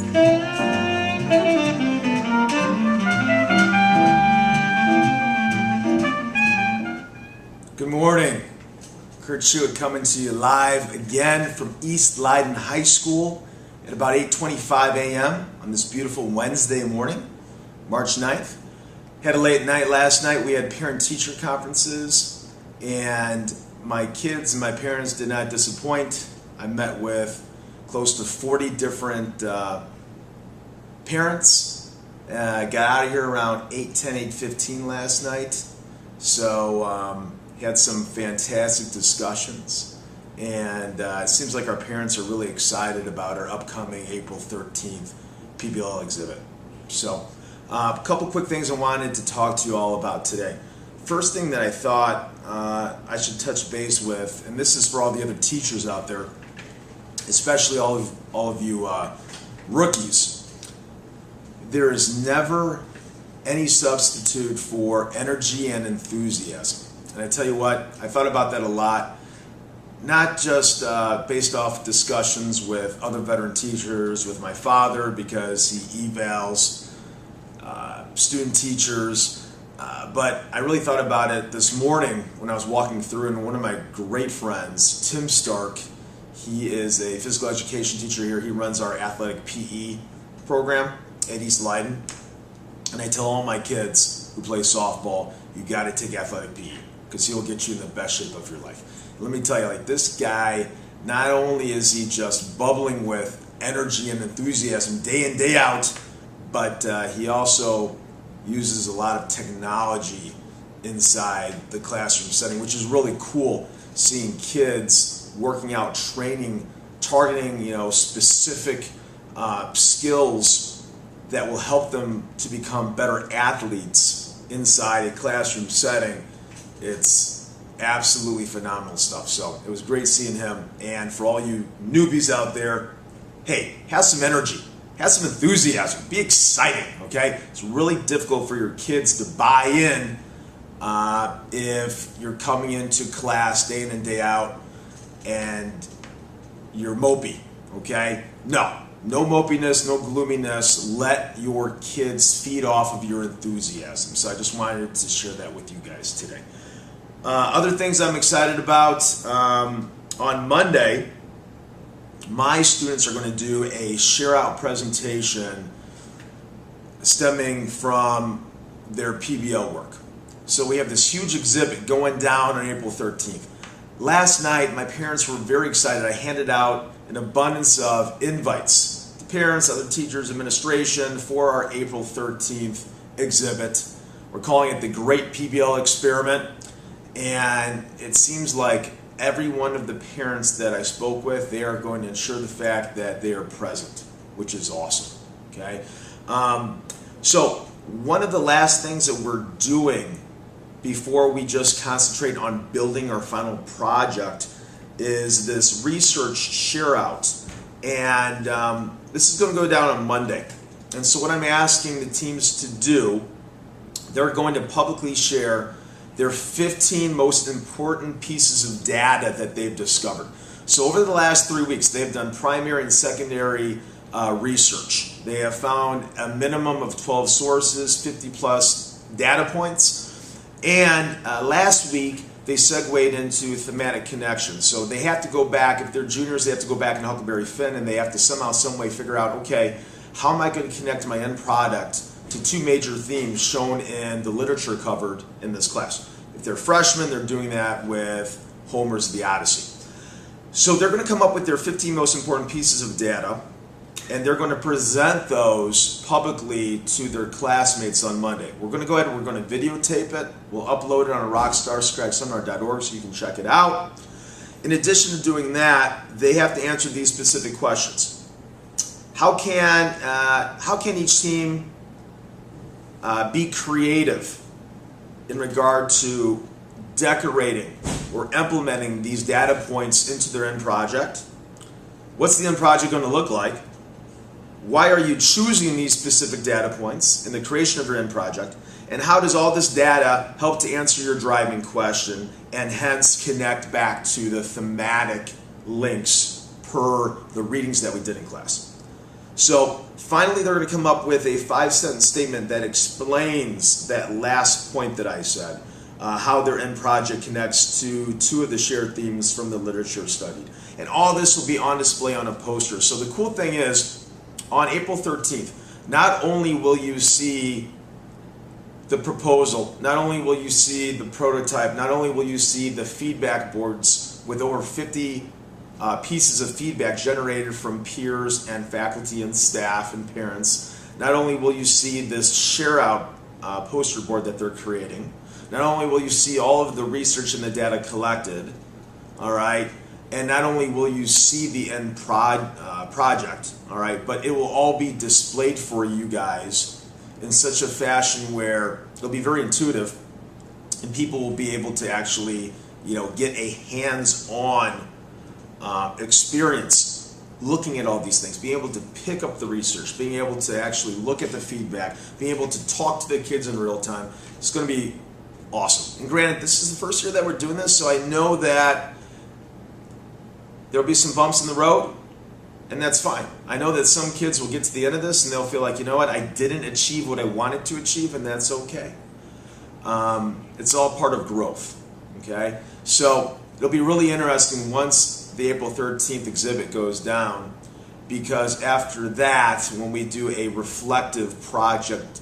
Good morning. Kurt Schuett coming to you live again from East Leiden High School at about 8:25 a.m. on this beautiful Wednesday morning, March 9th. Had a late night last night. We had parent-teacher conferences, and my kids and my parents did not disappoint. I met with close to 40 different parents. Got out of here around 8:10, 8:15 last night. So had some fantastic discussions, and it seems like our parents are really excited about our upcoming April 13th PBL exhibit. So a couple quick things I wanted to talk to you all about today. First thing that I thought I should touch base with, and this is for all the other teachers out there, especially all of you rookies. There is never any substitute for energy and enthusiasm. And I tell you what, I thought about that a lot, not just based off discussions with other veteran teachers, with my father, because he evals student teachers, but I really thought about it this morning when I was walking through, and one of my great friends, Tim Stark, he is a physical education teacher here. He runs our athletic PE program at East Leiden, and I tell all my kids who play softball, you got to take athletic PE, because he'll get you in the best shape of your life. Let me tell you, like, this guy, not only is he just bubbling with energy and enthusiasm day in, day out, but he also uses a lot of technology inside the classroom setting, which is really cool, seeing kids working out, training, targeting, specific skills that will help them to become better athletes inside a classroom setting. It's absolutely phenomenal stuff. So it was great seeing him. And for all you newbies out there, hey, have some energy, have some enthusiasm, be exciting, okay? It's really difficult for your kids to buy in if you're coming into class day in and day out and you're mopey, okay? No mopiness, no gloominess. Let your kids feed off of your enthusiasm. So I just wanted to share that with you guys today. Other things I'm excited about, on Monday, my students are going to do a share-out presentation stemming from their PBL work. So we have this huge exhibit going down on April 13th. Last night, my parents were very excited. I handed out an abundance of invites to parents, other teachers, administration for our April 13th exhibit. We're calling it the Great PBL Experiment. And it seems like every one of the parents that I spoke with, they are going to ensure the fact that they are present, which is awesome, okay? So one of the last things that we're doing before we just concentrate on building our final project is this research share out. And this is going to go down on Monday. And so what I'm asking the teams to do, they're going to publicly share their 15 most important pieces of data that they've discovered. So over the last 3 weeks, they've done primary and secondary research. They have found a minimum of 12 sources, 50 plus data points. And last week, they segued into thematic connections. So they have to go back, if they're juniors, they have to go back in Huckleberry Finn, and they have to somehow, some way figure out, okay, how am I going to connect my end product to two major themes shown in the literature covered in this class. If they're freshmen, they're doing that with Homer's The Odyssey. So they're going to come up with their 15 most important pieces of data, and they're going to present those publicly to their classmates on Monday. We're going to go ahead and we're going to videotape it. We'll upload it on rockstarscratchseminar.org so you can check it out. In addition to doing that, they have to answer these specific questions. How can each team be creative in regard to decorating or implementing these data points into their end project? What's the end project going to look like? Why are you choosing these specific data points in the creation of your end project? And how does all this data help to answer your driving question and hence connect back to the thematic links per the readings that we did in class? So finally they're going to come up with a 5-sentence statement that explains that last point that I said, how their end project connects to 2 of the shared themes from the literature studied. And all this will be on display on a poster. So the cool thing is, on April 13th, not only will you see the proposal, not only will you see the prototype, not only will you see the feedback boards with over 50 pieces of feedback generated from peers and faculty and staff and parents, not only will you see this share out poster board that they're creating, not only will you see all of the research and the data collected, all right, and not only will you see the end project, all right, but it will all be displayed for you guys in such a fashion where it'll be very intuitive, and people will be able to actually, get a hands-on experience looking at all these things, being able to pick up the research, being able to actually look at the feedback, being able to talk to the kids in real time. It's going to be awesome. And granted, this is the first year that we're doing this, so I know that there'll be some bumps in the road, and that's fine. I know that some kids will get to the end of this and they'll feel like, you know what, I didn't achieve what I wanted to achieve, and that's okay. It's all part of growth, okay? So it'll be really interesting once the April 13th exhibit goes down, because after that, when we do a reflective project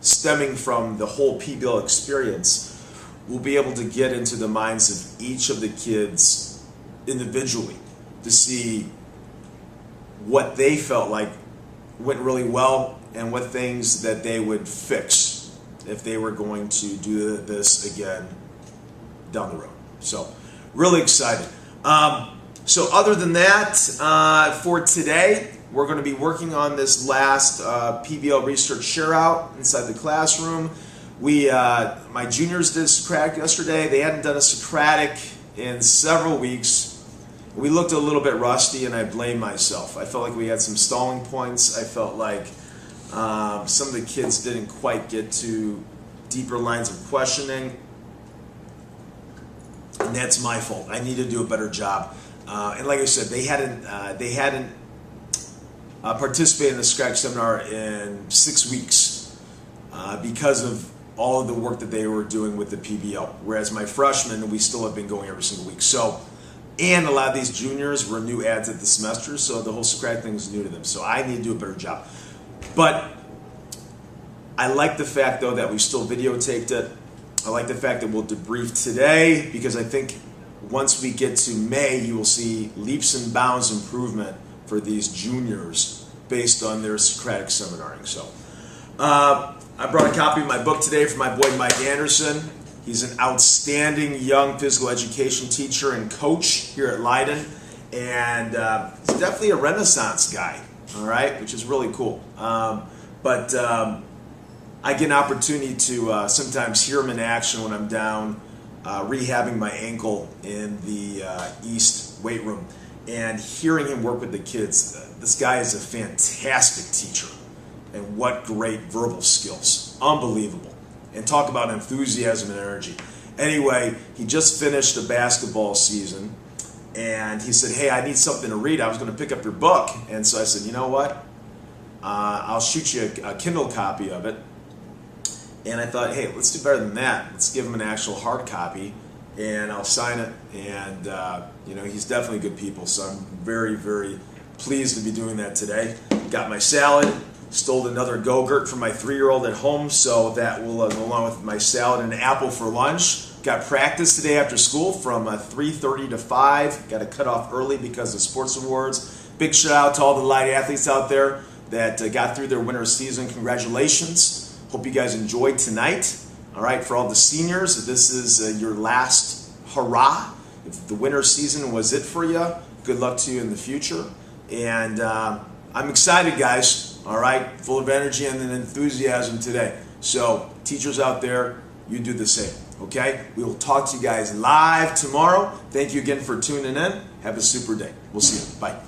stemming from the whole PBL experience, we'll be able to get into the minds of each of the kids individually to see what they felt like went really well and what things that they would fix if they were going to do this again down the road. So really excited. So other than that, for today, we're going to be working on this last PBL Restructure share out inside the classroom. My juniors did Socratic yesterday. They hadn't done a Socratic in several weeks. We looked a little bit rusty, and I blame myself. I felt like we had some stalling points. I felt like some of the kids didn't quite get to deeper lines of questioning, and that's my fault. I need to do a better job. And like I said, they hadn't participated in the Socratic seminar in 6 weeks because of all of the work that they were doing with the PBL. Whereas my freshmen, we still have been going every single week. So. And a lot of these juniors were new ads at the semester, so the whole Socratic thing was new to them. So I need to do a better job. But I like the fact, though, that we still videotaped it. I like the fact that we'll debrief today, because I think once we get to May, you will see leaps and bounds improvement for these juniors based on their Socratic seminaring. So I brought a copy of my book today for my boy Mike Anderson. He's an outstanding young physical education teacher and coach here at Leiden, and he's definitely a Renaissance guy, all right, which is really cool. But I get an opportunity to sometimes hear him in action when I'm down rehabbing my ankle in the East weight room, and hearing him work with the kids. This guy is a fantastic teacher, and what great verbal skills. Unbelievable. And talk about enthusiasm and energy. Anyway, he just finished the basketball season, and he said, hey, I need something to read. I was going to pick up your book. And so I said, you know what? I'll shoot you a Kindle copy of it. And I thought, hey, let's do better than that. Let's give him an actual hard copy, and I'll sign it. And, he's definitely good people, so I'm very, very pleased to be doing that today. Got my salad. Stole another Go-Gurt from my 3-year-old at home, so that will go along with my salad and an apple for lunch. Got practice today after school from 3:30 to 5. Got to cut off early because of sports awards. Big shout out to all the Light athletes out there that got through their winter season. Congratulations. Hope you guys enjoyed tonight. All right, for all the seniors, this is your last hurrah. If the winter season was it for you, good luck to you in the future. And I'm excited, guys. All right, full of energy and enthusiasm today. So, teachers out there, you do the same, okay? We will talk to you guys live tomorrow. Thank you again for tuning in. Have a super day. We'll see you. Bye.